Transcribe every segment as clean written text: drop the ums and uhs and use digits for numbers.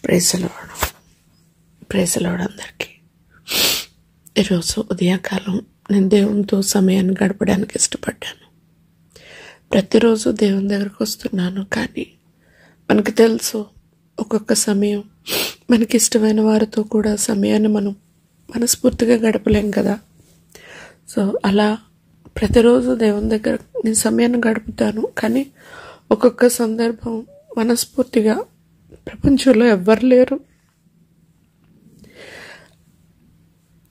Praise the Lord. Praise the Lord అందరికీ. ఈరోజు ఉదయకాలం నేను దేవునితో సమయాన్ని గడపడానికి ఇష్టపడ్డాను. ప్రతిరోజు దేవుని దగ్గరకు వస్తున్నాను, కానీ మనకు తెలుసు ఒక్కొక్క సమయం మనకి ఇష్టమైన వారితో కూడా సమయాన్ని మనం మనస్ఫూర్తిగా గడపలేం కదా. సో అలా ప్రతిరోజు దేవుని దగ్గర నేను సమయాన్ని గడుపుతాను, కానీ ఒక్కొక్క సందర్భం మనస్ఫూర్తిగా ప్రపంచంలో ఎవ్వరు లేరు.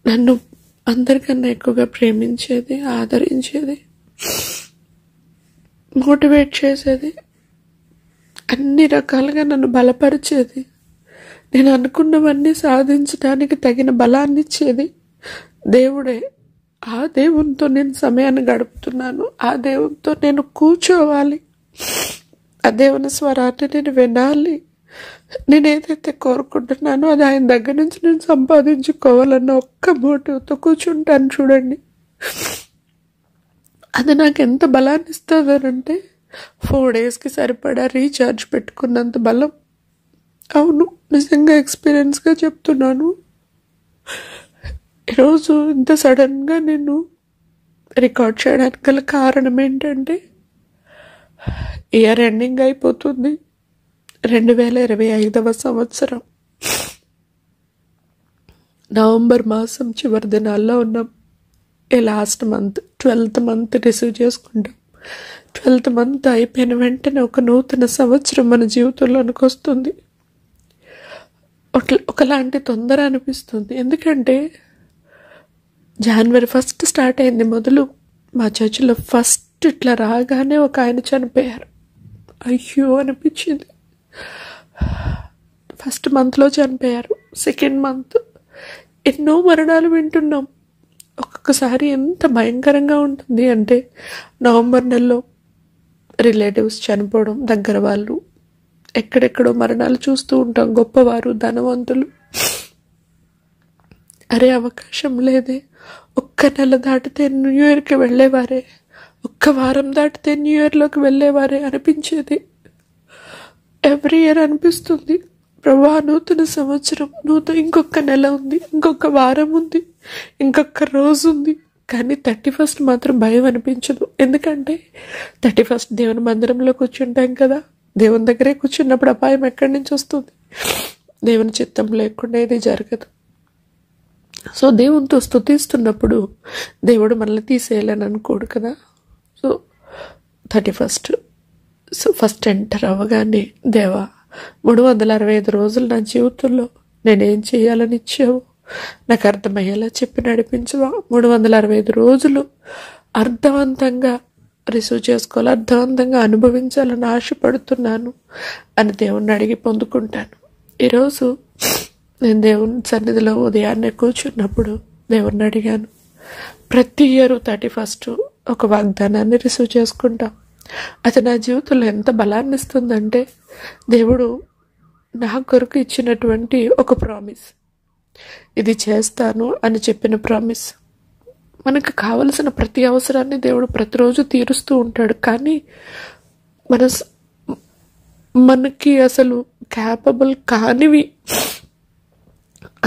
నన్ను అందరికన్నా ఎక్కువగా ప్రేమించేది, ఆదరించేది, మోటివేట్ చేసేది, అన్ని రకాలుగా నన్ను బలపరిచేది, నేను అనుకున్నవన్నీ సాధించడానికి తగిన బలాన్ని ఇచ్చేది దేవుడే. ఆ దేవునితో నేను సమయాన్ని గడుపుతున్నాను. ఆ దేవునితో నేను కూర్చోవాలి, ఆ దేవుని స్వరాన్ని నేను వినాలి. నేను ఏదైతే కోరుకుంటున్నానో అది ఆయన దగ్గర నుంచి నేను సంపాదించుకోవాలన్న ఒక్క మోటివ్తో కూర్చుంటాను. చూడండి, అది నాకు ఎంత బలాన్ని ఇస్తుందనంటే 4 daysకి సరిపడా రీఛార్జ్ పెట్టుకున్నంత బలం. అవును, నిజంగా ఎక్స్పీరియన్స్గా చెప్తున్నాను. ఈరోజు ఇంత సడన్గా నేను రికార్డ్ చేయడానికి గల కారణం ఏంటంటే, ఇయర్ ఎండింగ్ అయిపోతుంది. 2025వ సంవత్సరం నవంబర్ మాసం చివరి దినాల్లో ఉన్నాం. Last month 12th month receive చేసుకుంటాం. 12th మంత్ అయిపోయిన వెంటనే ఒక నూతన సంవత్సరం మన జీవితంలోనికి వస్తుంది. ఒకలాంటి తొందర అనిపిస్తుంది. ఎందుకంటే January 1st స్టార్ట్ అయింది మొదలు. మా చర్చిలో ఫస్ట్ ఇట్లా రాగానే ఒక ఆయన చనిపోయారు. అయ్యో అనిపించింది. ఫస్ట్ మంత్లో చనిపోయారు. సెకండ్ మంత్ ఎన్నో మరణాలు వింటున్నాం. ఒక్కొక్కసారి ఎంత భయంకరంగా ఉంటుంది అంటే, నవంబర్ నెలలో రిలేటివ్స్ చనిపోవడం, దగ్గర వాళ్ళు, ఎక్కడెక్కడో మరణాలు చూస్తూ ఉంటాం. గొప్పవారు, ధనవంతులు. అరే అవకాశం లేదే, ఒక్క నెల దాటితే న్యూ ఇయర్కి వెళ్ళేవారే, ఒక్క వారం దాటితే న్యూ ఇయర్లోకి వెళ్ళేవారే అనిపించేది. ఎవ్రీ ఇయర్ అనిపిస్తుంది, ప్రభా నూతన సంవత్సరం, ఇంకొక నెల ఉంది, ఇంకొక వారం ఉంది, ఇంకొక రోజు ఉంది. కానీ 31st మాత్రం భయం అనిపించదు. ఎందుకంటే 31st దేవుని మందిరంలో కూర్చుంటాం కదా. దేవుని దగ్గరే కూర్చున్నప్పుడు అపాయం ఎక్కడి నుంచి వస్తుంది? దేవుని చిత్తం లేకుండా ఇది జరగదు. సో దేవునితో స్తుతిస్తున్నప్పుడు దేవుడు మనల్ని తీసేయాలని అనుకోడు కదా. సో 31st ఫస్ట్ ఎంటర్ అవ్వగానే, దేవా 365 రోజులు నా జీవితంలో నేనేం చేయాలని ఇచ్చావు, నాకు అర్థమయ్యేలా చెప్పి నడిపించవా. 365 రోజులు అర్థవంతంగా రిసీవ్ చేసుకోవాలి, అర్థవంతంగా అనుభవించాలని ఆశపడుతున్నాను అని దేవుణ్ణి అడిగి పొందుకుంటాను. ఈరోజు నేను దేవుని సన్నిధిలో ఉదయాన్నే కూర్చున్నప్పుడు దేవుణ్ణి అడిగాను. ప్రతి ఇయర్ 31st ఒక వాగ్దానాన్ని రిసీవ్ చేసుకుంటాం. అది నా జీవితంలో ఎంత బలాన్ని ఇస్తుందంటే, దేవుడు నా కొరకు ఇచ్చినటువంటి ఒక ప్రామిస్, ఇది చేస్తాను అని చెప్పిన ప్రామిస్. మనకు కావలసిన ప్రతి అవసరాన్ని దేవుడు ప్రతిరోజు తీరుస్తూ ఉంటాడు. కానీ మనకి అసలు క్యాపబుల్ కానివి,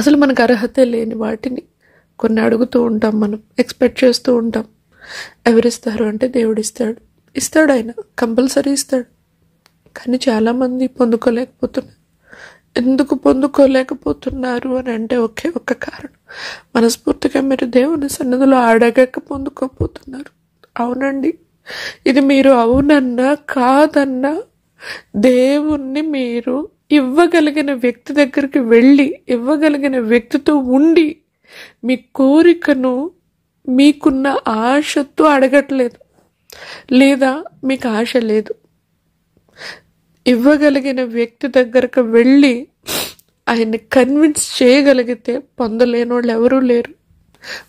అసలు మనకు అర్హత లేని వాటిని కొన్ని అడుగుతూ ఉంటాం, మనం ఎక్స్పెక్ట్ చేస్తూ ఉంటాం. ఎవరిస్తారు అంటే దేవుడు ఇస్తాడు, ఆయన కంపల్సరీ ఇస్తాడు. కానీ చాలామంది పొందుకోలేకపోతున్నారు. ఎందుకు పొందుకోలేకపోతున్నారు అని అంటే ఒకే ఒక్క కారణం, మనస్ఫూర్తిగా మీరు దేవుని సన్నిధిలో అడగక పొందుకోపోతున్నారు. అవునండి, ఇది మీరు అవునన్నా కాదన్నా దేవుణ్ణి మీరు ఇవ్వగలిగిన వ్యక్తి దగ్గరికి వెళ్ళి, ఇవ్వగలిగిన వ్యక్తితో ఉండి, మీ కోరికను మీకున్న ఆశతో అడగట్లేదు, లేదా మీకు ఆశ లేదు. ఇవ్వగలిగిన వ్యక్తి దగ్గరకు వెళ్ళి ఆయన్ని కన్విన్స్ చేయగలిగితే పొందలేని వాళ్ళు ఎవరూ లేరు.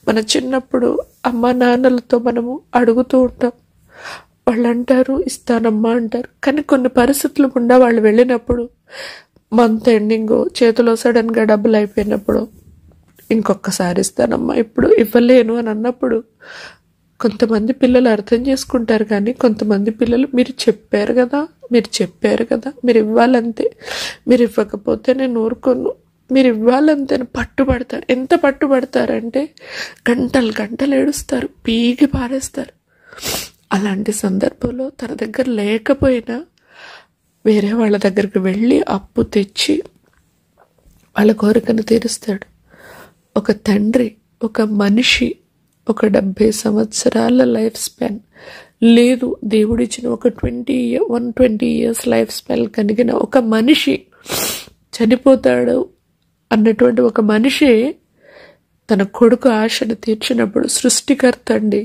మన చిన్నప్పుడు అమ్మ నాన్నలతో మనము అడుగుతూ ఉంటాం. వాళ్ళు అంటారు ఇస్తానమ్మా అంటారు. కానీ కొన్ని పరిస్థితులు గుండా వాళ్ళు వెళ్ళినప్పుడు, మంత్ ఎండింగ్ చేతిలో సడన్గా డబ్బులు అయిపోయినప్పుడు, ఇంకొకసారి ఇస్తానమ్మా ఇప్పుడు ఇవ్వలేను అని అన్నప్పుడు కొంతమంది పిల్లలు అర్థం చేసుకుంటారు, కానీ కొంతమంది పిల్లలు మీరు చెప్పారు కదా, మీరు ఇవ్వాలంతే, మీరు ఇవ్వకపోతే నేను ఊరుకోను, మీరు ఇవ్వాలంతే పట్టుబడతారు. ఎంత పట్టుబడతారంటే గంటలు ఏడుస్తారు, పీకి పారేస్తారు. అలాంటి సందర్భంలో తన దగ్గర లేకపోయినా వేరే వాళ్ళ దగ్గరికి వెళ్ళి అప్పు తెచ్చి వాళ్ళ కోరికను తీరుస్తాడు. ఒక తండ్రి, ఒక మనిషి, ఒక 70 సంవత్సరాల లైఫ్ స్పాన్ లేదు, దేవుడిచ్చిన ఒక 120 ఇయర్స్ లైఫ్ స్పాన్ కలిగిన ఒక మనిషి చనిపోతాడు అన్నటువంటి ఒక మనిషి తన కొడుకు ఆశను తీర్చినప్పుడు సృష్టికర్త అండి,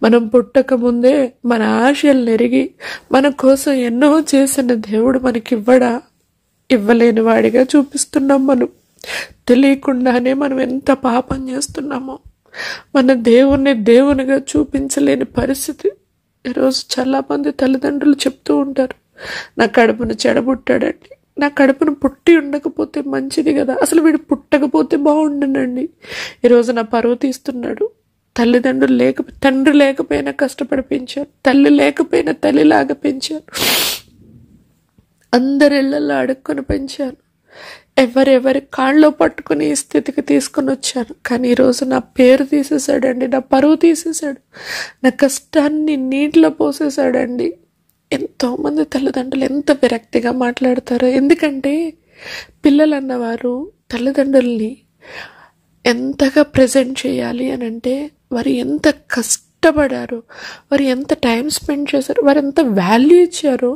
మనం పుట్టక ముందే మన ఆశలు నెరిగి మన కోసం ఎన్నో చేసిన దేవుడు మనకివ్వడా? ఇవ్వలేని వాడిగా చూపిస్తున్నాం. మనం తెలియకుండానే మనం ఎంత పాపం చేస్తున్నామో, మన దేవునిగా చూపించలేని పరిస్థితి. ఈరోజు చాలా మంది తల్లిదండ్రులు చెప్తూ ఉంటారు, నా కడుపును చెడబుట్టాడండి, నా కడుపును పుట్టి ఉండకపోతే మంచిది కదా, అసలు వీడు పుట్టకపోతే బాగుండనండి, ఈరోజు నా పరువు తీస్తున్నాడు. తల్లిదండ్రులు తండ్రి లేకపోయినా కష్టపడి పెంచారు, తల్లి లేకపోయినా తల్లిలాగా పెంచారు, అందరిళ్లలో అడుక్కొని పెంచాను, ఎవరెవరి కాళ్ళలో పట్టుకుని ఈ స్థితికి తీసుకుని వచ్చాను. కానీ ఈరోజు నా పేరు తీసేశాడండి, నా పరువు తీసేశాడు, నా కష్టాన్ని నీటిలో పోసేశాడండి. ఎంతోమంది తల్లిదండ్రులు ఎంత విరక్తిగా మాట్లాడతారో. ఎందుకంటే పిల్లలు అన్నవారు తల్లిదండ్రుల్ని ఎంతగా ప్రజెంట్ చేయాలి అని అంటే వారు ఎంత కష్టపడారు, వారు ఎంత టైం స్పెండ్ చేశారు, వారు ఎంత వాల్యూ ఇచ్చారో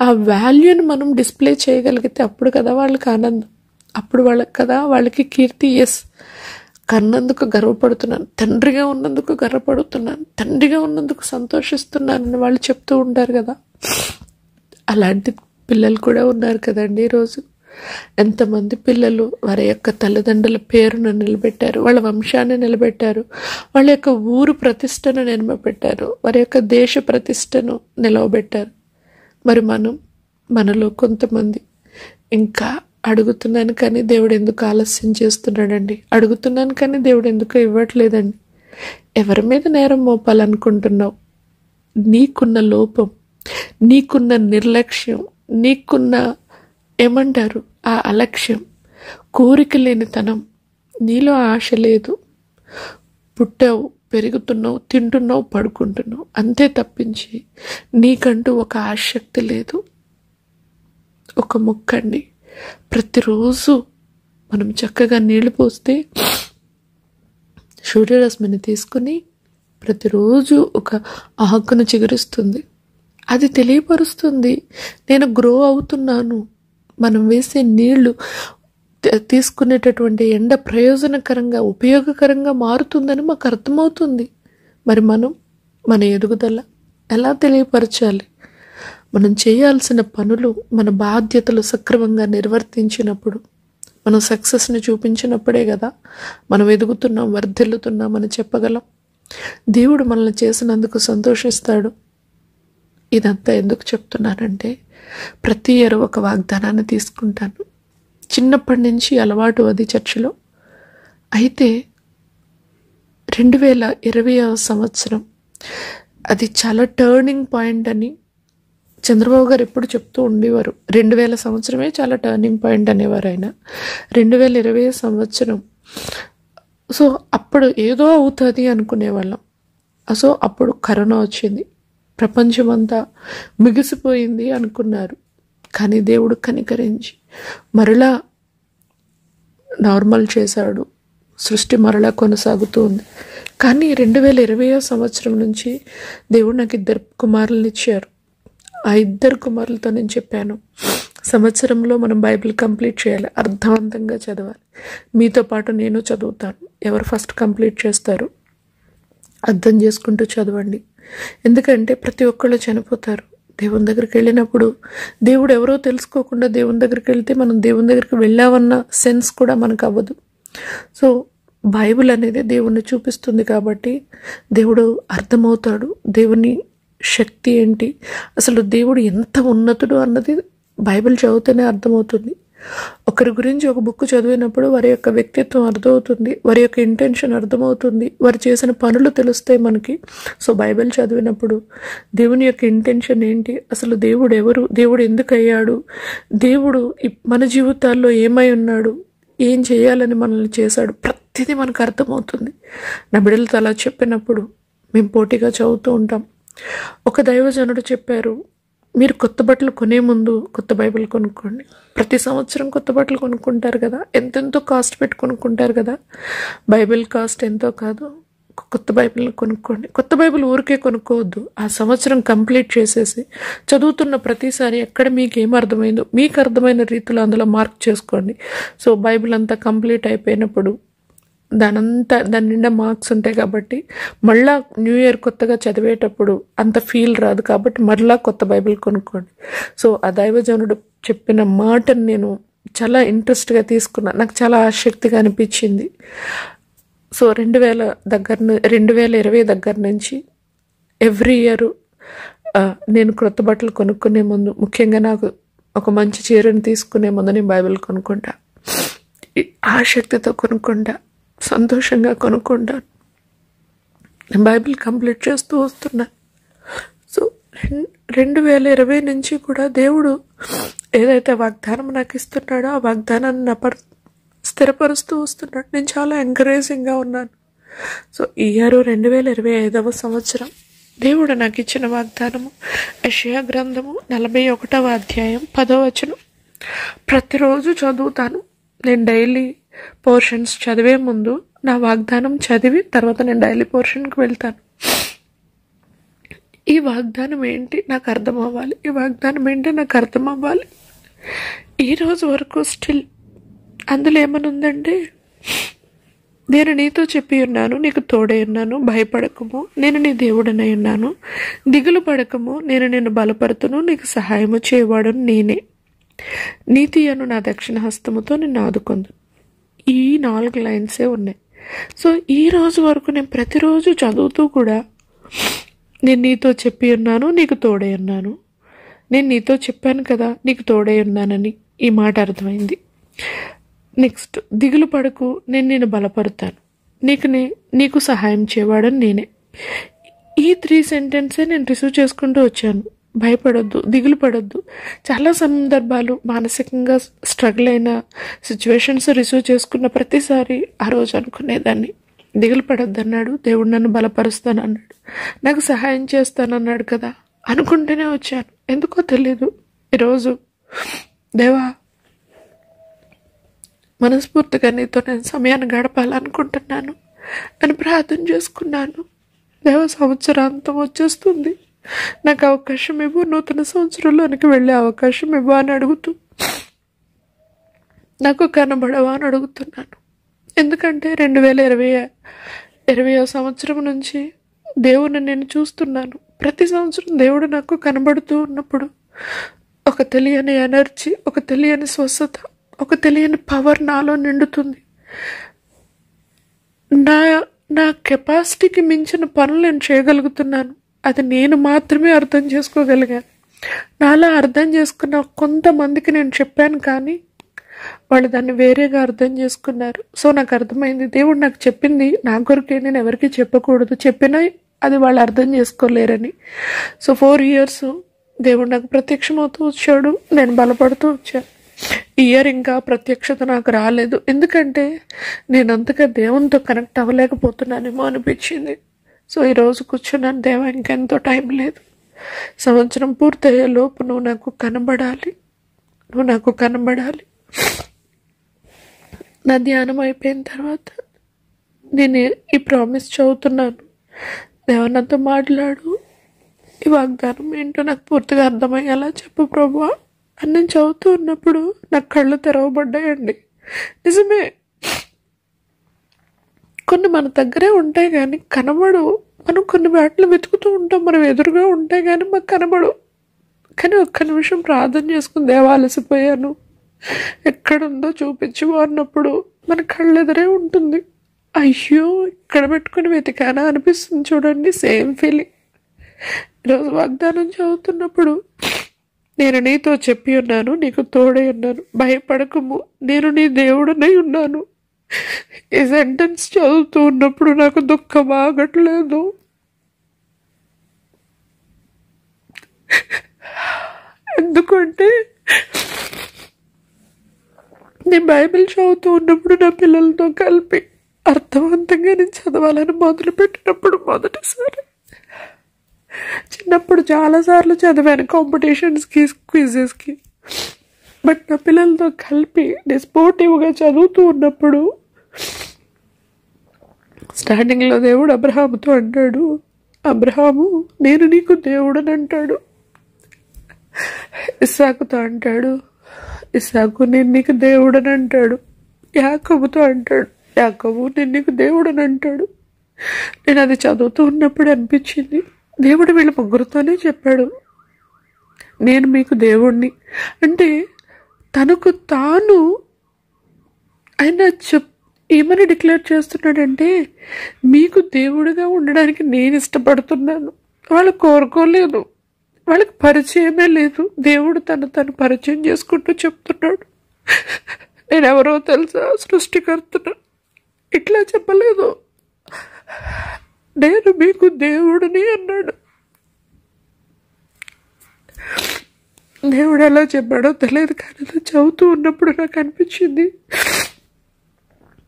ఆ వాల్యూని మనం డిస్ప్లే చేయగలిగితే అప్పుడు కదా వాళ్ళకి ఆనందం, అప్పుడు వాళ్ళకి కీర్తి. ఎస్, కన్నందుకు గర్వపడుతున్నాను, తండ్రిగా ఉన్నందుకు గర్వపడుతున్నాను, తండ్రిగా ఉన్నందుకు సంతోషిస్తున్నానని వాళ్ళు చెప్తూ ఉంటారు కదా. అలాంటి పిల్లలు కూడా ఉన్నారు కదండి ఈరోజు. ఎంతమంది పిల్లలు వారి యొక్క తల్లిదండ్రుల పేరును నిలబెట్టారు, వాళ్ళ వంశాన్ని నిలబెట్టారు, వాళ్ళ యొక్క ఊరు ప్రతిష్టను నిలబెట్టారు, వారి యొక్క దేశ ప్రతిష్టను నిలవబెట్టారు. మరి మనలో కొంతమంది ఇంకా అడుగుతున్నాను కానీ దేవుడు ఎందుకు ఆలస్యం చేస్తున్నాడండి, అడుగుతున్నాను కానీ దేవుడు ఎందుకు ఇవ్వట్లేదండి. ఎవరి మీద నేరం మోపాలనుకుంటున్నావు? నీకున్న లోపం, నీకున్న నిర్లక్ష్యం, నీకున్న ఏమంటారు ఆ అలక్ష్యం, కోరిక లేనితనం, నీలో ఆశ లేదు, పుట్టావు, పెరుగుతున్నావు, తింటున్నావు, పడుకుంటున్నావు, అంతే తప్పించి నీకంటూ ఒక ఆసక్తి లేదు. ఒక మొక్కండి, ప్రతిరోజు మనం చక్కగా నీళ్లు పోస్తే సూర్యరశ్మిని తీసుకుని ప్రతిరోజు ఒక ఆకును చిగురిస్తుంది. అది తెలియపరుస్తుంది నేను గ్రో అవుతున్నాను. మనం వేసే నీళ్లు, తీసుకునేటటువంటి ఎండ ప్రయోజనకరంగా, ఉపయోగకరంగా మారుతుందని మాకు అర్థమవుతుంది. మరి మన ఎదుగుదల ఎలా తెలియపరచాలి? మనం చేయాల్సిన పనులు, మన బాధ్యతలు సక్రమంగా నిర్వర్తించినప్పుడు, మనం సక్సెస్ని చూపించినప్పుడే కదా మనం ఎదుగుతున్నాం, వర్ధిల్లుతున్నాం అని చెప్పగలం. దేవుడు మనల్ని చేసినందుకు సంతోషిస్తాడు. ఇదంతా ఎందుకు చెప్తున్నానంటే ప్రతి ఇయర్ ఒక వాగ్దానాన్ని తీసుకుంటాను. చిన్నప్పటి నుంచి అలవాటు అది చర్చిలో. అయితే 2020వ సంవత్సరం అది చాలా టర్నింగ్ పాయింట్ అని చంద్రబాబు గారు ఎప్పుడు చెప్తూ ఉండేవారు. 2000 సంవత్సరమే చాలా టర్నింగ్ పాయింట్ అనేవారు ఆయన. 2020 సంవత్సరం సో అప్పుడు ఏదో అవుతుంది అనుకునేవాళ్ళం. సో అప్పుడు కరోనా వచ్చింది, ప్రపంచమంతా మిగిసిపోయింది అనుకున్నారు. కానీ దేవుడు కనికరించి మరలా నార్మల్ చేశాడు. సృష్టి మరలా కొనసాగుతూ ఉంది. కానీ 2020వ సంవత్సరం నుంచి దేవుడు నాకు 2 కుమారులను ఇచ్చారు. ఆ 2 కుమారులతో నేను చెప్పాను, సంవత్సరంలో మనం బైబిల్ కంప్లీట్ చేయాలి, అర్థవంతంగా చదవాలి. మీతో పాటు నేను చదువుతాను. ఎవరు ఫస్ట్ కంప్లీట్ చేస్తారు అర్థం చేసుకుంటూ చదవండి. ఎందుకంటే ప్రతి ఒక్కళ్ళు చనిపోతారు. దేవుని దగ్గరికి వెళ్ళినప్పుడు దేవుడు ఎవరో తెలుసుకోకుండా దేవుని దగ్గరికి వెళ్తే మనం దేవుని దగ్గరికి వెళ్ళామన్న సెన్స్ కూడా మనకు అవ్వదు. సో బైబిల్ అనేది దేవుణ్ణి చూపిస్తుంది కాబట్టి దేవుడు అర్థమవుతాడు. దేవుని శక్తి ఏంటి, అసలు దేవుడు ఎంత ఉన్నతుడు అన్నది బైబిల్ చదివితేనే అర్థమవుతుంది. ఒకరి గురించి ఒక బుక్ చదివినప్పుడు వారి యొక్క వ్యక్తిత్వం అర్థమవుతుంది, వారి యొక్క ఇంటెన్షన్ అర్థమవుతుంది, వారు చేసిన పనులు తెలుస్తాయి మనకి. సో బైబిల్ చదివినప్పుడు దేవుని యొక్క ఇంటెన్షన్ ఏంటి, అసలు దేవుడు ఎవరు, దేవుడు ఎందుకు అయ్యాడు, దేవుడు మన జీవితాల్లో ఏమై ఉన్నాడు, ఏం చేయాలని మనల్ని చేశాడు, ప్రతిదీ మనకు అర్థమవుతుంది. నా బిడ్డలతో అలా చెప్పినప్పుడు మేము పోటీగా చదువుతూ ఉంటాం. ఒక దైవజనుడు చెప్పారు, మీరు కొత్త బట్టలు కొనే ముందు కొత్త బైబిల్ కొనుక్కోండి. ప్రతి సంవత్సరం కొత్త బట్టలు కొనుక్కుంటారు కదా, ఎంతెంతో కాస్ట్ పెట్టి కొనుక్కుంటారు కదా. బైబిల్ కాస్ట్ ఎంతో కాదు, కొత్త బైబిల్ని కొనుక్కోండి. కొత్త బైబిల్ ఊరికే కొనుక్కోవద్దు, ఆ సంవత్సరం కంప్లీట్ చేసేసి చదువుతున్న ప్రతిసారి ఎక్కడ మీకు ఏం అర్థమైందో మీకు అర్థమైన రీతిలో అందులో మార్క్ చేసుకోండి. సో బైబిల్ అంతా కంప్లీట్ అయిపోయినప్పుడు దాని నిండా మార్క్స్ ఉంటాయి కాబట్టి మళ్ళా న్యూ ఇయర్ కొత్తగా చదివేటప్పుడు అంత ఫీల్ రాదు, కాబట్టి మళ్ళా కొత్త బైబిల్ కొనుక్కోండి. సో ఆ దైవజనుడు చెప్పిన మాటను నేను చాలా ఇంట్రెస్ట్గా తీసుకున్నాను, నాకు చాలా ఆసక్తిగా అనిపించింది. సో 2020 దగ్గర నుంచి ఎవ్రీ ఇయర్ నేను కొత్త బట్టలు కొనుక్కునే ముందు, ముఖ్యంగా నాకు ఒక మంచి చీరను తీసుకునే ముందు నేను బైబిల్ కొనుక్కుంటా, ఆసక్తితో కొనుక్కుంటా, సంతోషంగా కొనుక్కుంటాను. నేను బైబిల్ కంప్లీట్ చేస్తూ వస్తున్నాను. సో 2020 నుంచి కూడా దేవుడు ఏదైతే వాగ్దానం నాకు ఇస్తున్నాడో ఆ వాగ్దానాన్ని స్థిరపరుస్తూ వస్తున్నాడు. నేను చాలా ఎంకరేజింగ్గా ఉన్నాను. సో ఈ ఇయర్ 2025వ సంవత్సరం దేవుడు నాకు ఇచ్చిన వాగ్దానము యెషయా గ్రంథము 41వ అధ్యాయం 10వ వచనం ప్రతిరోజు చదువుతాను. నేను డైలీ పోర్షన్స్ చదివే ముందు నా వాగ్దానం చదివి తర్వాత నేను డైలీ పోర్షన్కి వెళ్తాను. ఈ వాగ్దానం ఏంటి నాకు అర్థం అవ్వాలి, ఈ వాగ్దానం ఏంటి నాకు అర్థం అవ్వాలి. ఈరోజు వరకు స్టిల్ అందులో ఏమనుందంటే, నేను నీతో చెప్పి ఉన్నాను, నీకు తోడై ఉన్నాను, భయపడకము, నేను నీ దేవుడనై ఉన్నాను, దిగులు పడకము, నేను నిన్ను బలపరుతును, నీకు సహాయము చేయవాడును నేనే, నీతి అను నా దక్షిణ హస్తముతో నిన్ను ఆదుకొందు. ఈ 4 లైన్సే ఉన్నాయి. సో ఈ రోజు వరకు నేను ప్రతిరోజు చదువుతూ కూడా నేను నీతో చెప్పి ఉన్నాను, నీకు తోడై ఉన్నాను, నేను నీతో చెప్పాను కదా నీకు తోడై ఉన్నానని, ఈ మాట అర్థమైంది. నెక్స్ట్, దిగులు పడకు, నేను నిన్ను బలపరుతాను, నీకు సహాయం చేయవాడని నేనే. ఈ 3 సెంటెన్సే నేను రిసీవ్ చేసుకుంటూ వచ్చాను. భయపడొద్దు, దిగులు పడొద్దు. చాలా సందర్భాలు మానసికంగా స్ట్రగుల్ అయిన సిచ్యువేషన్స్ రిసీవ్ చేసుకున్న ప్రతిసారి ఆ రోజు అనుకునేదాన్ని, దిగులు పడొద్దు అన్నాడు దేవుడు, నన్ను బలపరుస్తాను అన్నాడు, నాకు సహాయం చేస్తానన్నాడు కదా అనుకుంటూనే వచ్చాను. ఎందుకో తెలీదు ఈరోజు దేవా మనస్ఫూర్తిగా నీతో నేను సమయాన్ని గడపాలనుకుంటున్నాను అని ప్రార్థన చేసుకున్నాను. దేవ సంవత్సరాంతం వచ్చేస్తుంది, నాకు అవకాశం ఇవ్వు, నూతన సంవత్సరంలోనికి వెళ్ళే అవకాశం ఇవ్వు అని అడుగుతూ, నాకు కనబడవా అని అడుగుతున్నాను. ఎందుకంటే 2020వ సంవత్సరం నుంచి దేవుని నేను చూస్తున్నాను. ప్రతి సంవత్సరం దేవుడు నాకు కనబడుతూ ఉన్నప్పుడు ఒక తెలియని ఎనర్జీ, ఒక తెలియని స్వస్థత, ఒక తెలియని పవర్ నాలో నిండుతుంది. నా కెపాసిటీకి మించిన పనులు నేను చేయగలుగుతున్నాను. అది నేను మాత్రమే అర్థం చేసుకోగలిగాను. నాలా అర్థం చేసుకున్న కొంతమందికి నేను చెప్పాను, కానీ వాళ్ళు దాన్ని వేరేగా అర్థం చేసుకున్నారు. సో నాకు అర్థమైంది, దేవుడు నాకు చెప్పింది నా కొరకే, నేను ఎవరికి చెప్పకూడదు, చెప్పినా అది వాళ్ళు అర్థం చేసుకోలేరని. సో 4 years దేవుడు నాకు ప్రత్యక్షమవుతూ వచ్చాడు, నేను బలపడుతూ వచ్చాను. ఈ ఇయర్ ఇంకా ప్రత్యక్షత నాకు రాలేదు, ఎందుకంటే నేను అంతగా దేవునితో కనెక్ట్ అవ్వలేకపోతున్నానేమో అనిపించింది. సో ఈరోజు కూర్చున్నాను, దేవా ఇంకెంతో టైం లేదు, సంవత్సరం పూర్తయ్యే లోపు నువ్వు నాకు కనబడాలి. నా ధ్యానం అయిపోయిన తర్వాత నేను ఈ ప్రామిస్ చదువుతున్నాను, దేవా నాతో మాట్లాడు, ఈ వాగ్దానం ఏంటో నాకు పూర్తిగా అర్థమయ్యేలా చెప్పు ప్రభువా అని నేను చదువుతూ ఉన్నప్పుడు నాకు కళ్ళు తెరవబడ్డాయండి. నిజమే, కొన్ని మన దగ్గరే ఉంటాయి కానీ కనబడవు. మనం కొన్ని వాటిని వెతుకుతూ ఉంటాం, మనం ఎదురుగా ఉంటాయి కానీ మాకు కనబడవు. కానీ ఒక్క నిమిషం ప్రార్థన చేసుకుని, దేవా అలసిపోయాను, ఎక్కడుందో చూపించు అన్నప్పుడు మన కళ్ళు ఎదురే ఉంటుంది. అయ్యో ఇక్కడ పెట్టుకుని వెతికానా అనిపిస్తుంది. చూడండి, సేమ్ ఫీలింగ్. ఈరోజు వాగ్దానం చదువుతున్నప్పుడు నేను నీతో చెప్పి ఉన్నాను, నీకు తోడై ఉన్నాను, భయపడకము, నేను నీ దేవుడనై ఉన్నాను. ఈ సెంటెన్స్ చదువుతూ ఉన్నప్పుడు నాకు దుఃఖం ఆగట్లేదు. ఎందుకంటే నేను బైబిల్ చదువుతూ ఉన్నప్పుడు నా పిల్లలతో కలిపి అర్థవంతంగా నేను చదవాలని మొదలుపెట్టినప్పుడు మొదటిసారి, చిన్నప్పుడు చాలాసార్లు చదివాను కాంపిటీషన్స్కి, క్విజెస్కి, బట్ నా పిల్లలతో కలిపి నేను స్పోర్టివ్గా చదువుతూ ఉన్నప్పుడు స్టార్టింగ్లో దేవుడు అబ్రహాముతో అంటాడు, అబ్రహాము నేను నీకు దేవుడని అంటాడు. ఇస్సాకుతో అంటాడు, ఇస్సాకు నేను నీకు దేవుడని అంటాడు. యాకోబుతో అంటాడు, యాకోబు నేను నీకు దేవుడని అంటాడు. నేను అది చదువుతూ ఉన్నప్పుడు అనిపించింది, దేవుడు వీళ్ళ ముగ్గురితోనే చెప్పాడు నేను మీకు దేవుణ్ణి. అంటే తనకు తాను ఆయన ఏమని డిక్లేర్ చేస్తున్నాడంటే, మీకు దేవుడిగా ఉండడానికి నేను ఇష్టపడుతున్నాను. వాళ్ళు కోరుకోలేదు, వాళ్ళకి పరిచయమే లేదు. దేవుడు తను పరిచయం చేసుకుంటూ చెప్తున్నాడు, నేనెవరో తెలుసా, సృష్టికర్తను. ఇట్లా చెప్పలేదు, నేను మీకు దేవుడిని అన్నాడు. దేవుడు ఎలా చెప్పాడో తెలియదు, కానీ చదువుతూ ఉన్నప్పుడు నాకు అనిపించింది,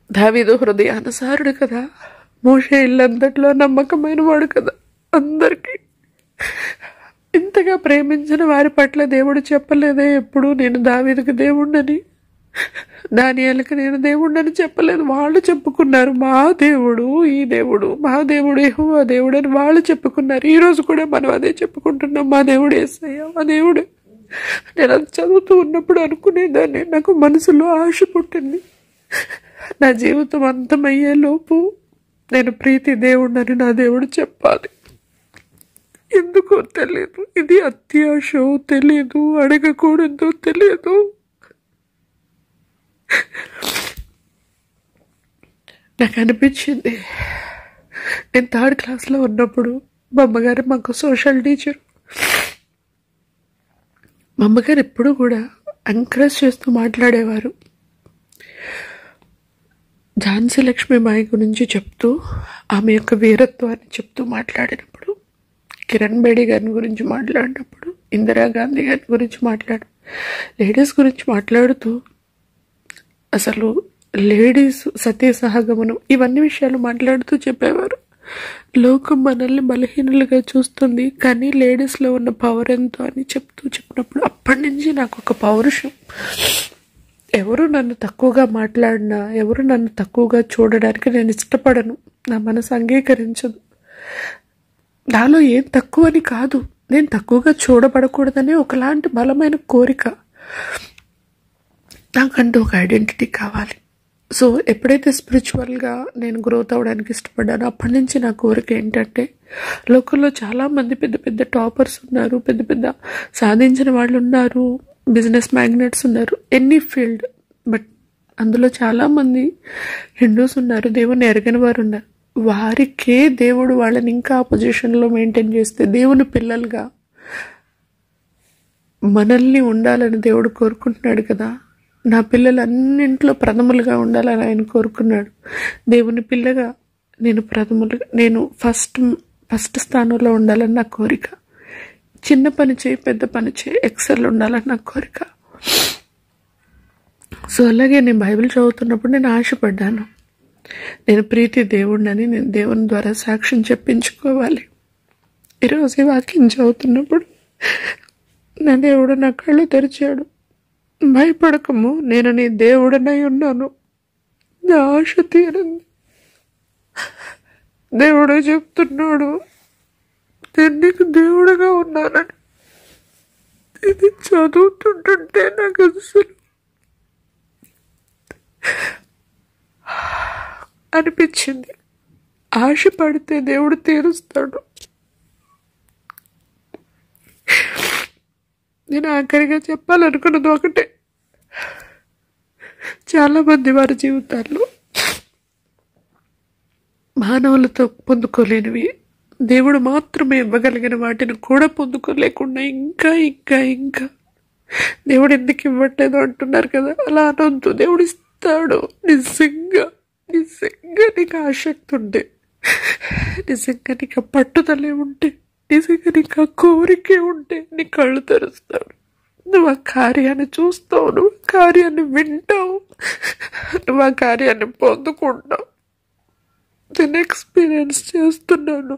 దావీదు హృదయానుసారుడు కదా, మోషే ఇల్లంతట్లో నమ్మకమైన వాడు కదా, అందరికీ ఇంతగా ప్రేమించిన వారి పట్ల దేవుడు చెప్పలేదే ఎప్పుడు నేను దావీదుకి దేవుణ్ణని, దానియేలుకి నేను దేవుణ్ణని చెప్పలేదు. వాళ్ళు చెప్పుకున్నారు మా దేవుడు ఈ దేవుడు, మా దేవుడు యెహోవా దేవుడు అని వాళ్ళు చెప్పుకున్నారు. ఈరోజు కూడా మనం అదే చెప్పుకుంటున్నాం, మా దేవుడు యేసయ్య, మా దేవుడు. నేను అది చదువుతూ ఉన్నప్పుడు అనుకునేదాన్ని, నాకు మనసులో ఆశ పుట్టింది, నా జీవితం అంతమయ్యే లోపు నేను ప్రీతి దేవుడిని నా దేవుడు చెప్పాలి. ఎందుకో తెలియదు, ఇది అత్యాశో తెలియదు, అడగకూడదో తెలియదు. నాకు అనిపించింది, నేను 3rd క్లాస్లో ఉన్నప్పుడు మా అమ్మగారు మాకు సోషల్ టీచర్. మా అమ్మగారు ఎప్పుడు కూడా ఎంకరేజ్ చేస్తూ మాట్లాడేవారు. ఝాన్సీ లక్ష్మీబాయి గురించి చెప్తూ, ఆమె యొక్క వీరత్వాన్ని చెప్తూ మాట్లాడినప్పుడు, కిరణ్ బేడి గారి గురించి మాట్లాడినప్పుడు, ఇందిరాగాంధీ గారి గురించి లేడీస్ గురించి మాట్లాడుతూ, అసలు లేడీస్ సతీ సహగమనం ఇవన్నీ విషయాలు మాట్లాడుతూ చెప్పేవారు. లోకం మనల్ని బలహీనులుగా చూస్తుంది, కానీ లేడీస్లో ఉన్న పవర్ ఎంతో అని చెప్పినప్పుడు అప్పటి నుంచి నాకు ఒక పౌరుషం. ఎవరు నన్ను తక్కువగా మాట్లాడినా, ఎవరు నన్ను తక్కువగా చూడడానికి నేను ఇష్టపడను, నా మనసు అంగీకరించదు. నాలో ఏం తక్కువని కాదు, నేను తక్కువగా చూడబడకూడదనే ఒకలాంటి బలమైన కోరిక. నాకంటూ ఒక ఐడెంటిటీ కావాలి. సో ఎప్పుడైతే స్పిరిచువల్గా నేను గ్రోత్ అవ్వడానికి ఇష్టపడ్డానో అప్పటి నుంచి నా కోరిక ఏంటంటే, లోకల్లో చాలామంది పెద్ద పెద్ద టాపర్స్ ఉన్నారు, పెద్ద పెద్ద సాధించిన వాళ్ళు ఉన్నారు, బిజినెస్ మ్యాగ్నెట్స్ ఉన్నారు, ఎనీ ఫీల్డ్. బట్ అందులో చాలామంది హిందూస్ ఉన్నారు, దేవుని ఎరగని వారు ఉన్నారు. వారికే దేవుడు వాళ్ళని ఇంకా పొజిషన్లో మెయింటైన్ చేస్తే, దేవుని పిల్లలుగా మనల్ని ఉండాలని దేవుడు కోరుకుంటున్నాడు కదా. నా పిల్లలు అన్నింట్లో ప్రథములుగా ఉండాలని ఆయన కోరుకున్నాడు. దేవుని పిల్లగా నేను ఫస్ట్ స్థానంలో ఉండాలని నా కోరిక. చిన్న పని చేయి, పెద్ద పని చేయి, ఎక్సెల్ ఉండాలని నా కోరిక. సో అలాగే నేను బైబిల్ చదువుతున్నప్పుడు నేను ఆశపడ్డాను, నేను ప్రీతి దేవుడినని, నేను దేవుని ద్వారా సాక్ష్యం చెప్పించుకోవాలి. ఈరోజు ఈ వాక్యం చదువుతున్నప్పుడు నా దేవుడు నా కళ్ళు తెరిచాడు. భయపడకము, నేను నీ దేవుడనై ఉన్నాను. నా ఆశ తీరింది. దేవుడు చెప్తున్నాడు, నేను నీకు దేవుడుగా ఉన్నానని. ఇది చదువుతుంటుంటే నాకు అసలు అనిపించింది, ఆశ పడితే దేవుడు తీరుస్తాడు. నేను ఆఖరిగా చెప్పాలనుకున్నది ఒకటే, చాలామంది వారి జీవితాల్లో మానవులతో పొందుకోలేనివి, దేవుడు మాత్రమే ఇవ్వగలిగిన వాటిని కూడా పొందుకోలేకుండా ఇంకా ఇంకా ఇంకా దేవుడు ఎందుకు ఇవ్వట్లేదు అంటున్నారు కదా, అలా అనొద్దు. దేవుడు ఇస్తాడు. నిజంగా నీకు ఆసక్తి ఉంటే, నిజంగా నీకు ఆ పట్టుదలే ఉంటే, నిజంగా నీకు ఆ కోరికే ఉంటే నీ కళ్ళు తెరుస్తాడు. నువ్వు ఆ కార్యాన్ని చూస్తావు, నువ్వు ఆ కార్యాన్ని వింటావు, నువ్వు ఆ కార్యాన్ని పొందుకుంటావు. నేను ఎక్స్పీరియన్స్ చేస్తున్నాను.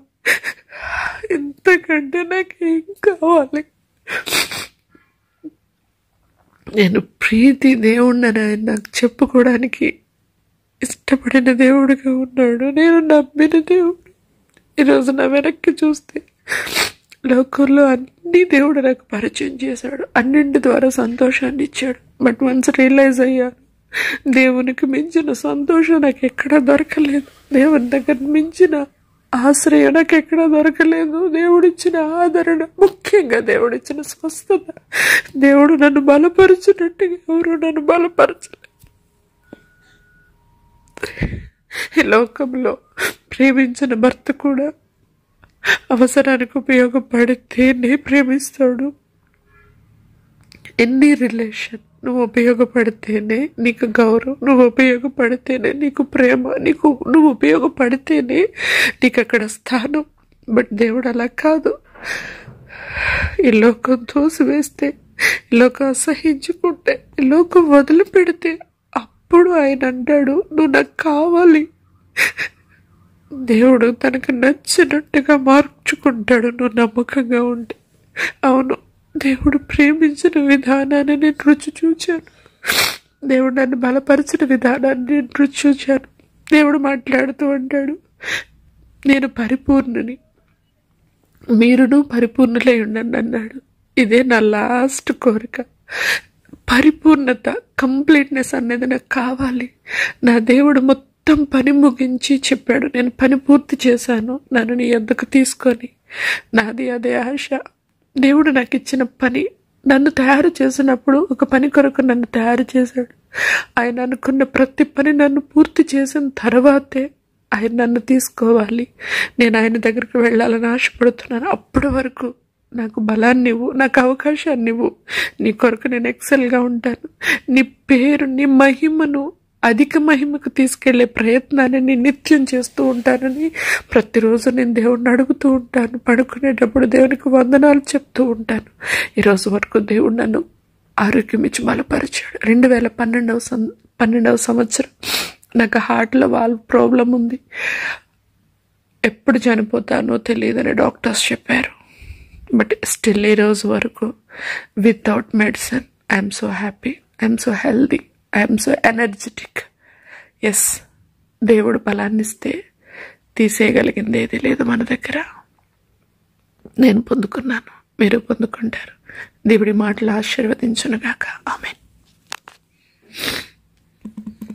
ఇంతకంటే నాకేం కావాలి? నేను ప్రీతి దేవుడిని ఆయన నాకు చెప్పుకోవడానికి ఇష్టపడిన దేవుడిగా ఉన్నాడు. నేను నమ్మిన దేవుడు. ఈరోజు నా వెనక్కి చూస్తే లోకంలో అన్ని దేవుడు నాకు పరిచయం చేశాడు, అన్నింటి ద్వారా సంతోషాన్ని ఇచ్చాడు. బట్ వన్స్ రియలైజ్ అయ్యాను, దేవునికి మించిన సంతోషం నాకు ఎక్కడా దొరకలేదు. దేవుని దగ్గర మించిన ఆశ్రయం నాకు ఎక్కడా దొరకలేదు. దేవుడిచ్చిన ఆదరణ, ముఖ్యంగా దేవుడిచ్చిన స్వస్థత, దేవుడు నన్ను బలపరచినట్టుగా ఎవరు నన్ను బలపరచలేదు. ఈ లోకంలో ప్రేమించిన భర్త కూడా అవసరానికి ఉపయోగపడితేనే ప్రేమిస్తాడు. ఎన్ని రిలేషన్ నువ్వు ఉపయోగపడితేనే నీకు గౌరవం, నువ్వు ఉపయోగపడితేనే నీకు ప్రేమ, నువ్వు ఉపయోగపడితేనే నీకు అక్కడ స్థానం. బట్ దేవుడు అలా కాదు. ఈ లోకం తోసివేస్తే, ఈ లోకం అసహించుకుంటే, ఈ లోకం వదిలిపెడితే అప్పుడు ఆయన అంటాడు, నువ్వు నాకు కావాలి. దేవుడు తనకు నచ్చినట్టుగా మార్చుకుంటాడు నువ్వు నమ్మకంగా ఉంటే. అవును, దేవుడు ప్రేమించిన విధానాన్ని నేను రుచి చూచాను. దేవుడు నన్ను బలపరిచిన విధానాన్ని నేను రుచి చూచాను. దేవుడు మాట్లాడుతూ అంటాడు, నేను పరిపూర్ణుని, మీరును పరిపూర్ణులై ఉండండి అన్నాడు. ఇదే నా లాస్ట్ కోరిక. పరిపూర్ణత, కంప్లీట్నెస్ అనేది నాకు కావాలి. నా దేవుడు మొత్తం పని ముగించి చెప్పాడు, నేను పని పూర్తి చేశాను, నన్ను నీ యొద్దకు తీసుకొని. నాది అదే ఆశ. దేవుడు నాకు ఇచ్చిన పని, నన్ను తయారు చేసినప్పుడు ఒక పని కొరకు నన్ను తయారు చేశాడు. ఆయన అనుకున్న ప్రతి పని నన్ను పూర్తి చేసిన తర్వాతే ఆయన నన్ను తీసుకోవాలి. నేను ఆయన దగ్గరికి వెళ్ళాలని ఆశపడుతున్నాను. అప్పటి వరకు నాకు బలాన్ని ఇవ్వు, నాకు అవకాశాన్ని ఇవ్వు. నీ కొరకు నేను ఎక్సెల్గా ఉంటాను. నీ పేరు, నీ మహిమను అధిక మహిమకు తీసుకెళ్లే ప్రయత్నాన్ని నేను నిత్యం చేస్తూ ఉంటానని ప్రతిరోజు నేను దేవుడిని అడుగుతూ ఉంటాను. పడుకునేటప్పుడు దేవునికి వందనాలు చెప్తూ ఉంటాను. ఈరోజు వరకు దేవుడు నన్ను ఆరోగ్యం ఇచ్చి బలపరిచాడు. 2012వ సంవత్సరం నాకు హార్ట్లో వాల్వ్ ప్రాబ్లం ఉంది. ఎప్పుడు చనిపోతానో తెలియదని డాక్టర్స్ చెప్పారు. బట్ స్టిల్ ఈ రోజు వరకు without medicine I'm so happy, I'm so healthy, I'm so energetic. Yes, దేవుడు బలాన్ని ఇస్తే తీసేయగలిగింది ఏది లేదు మన దగ్గర. నేను పొందుకున్నాను, మీరు పొందుకుంటారు. దేవుడి మాటలు ఆశీర్వదించునుగాక. ఆమేన్.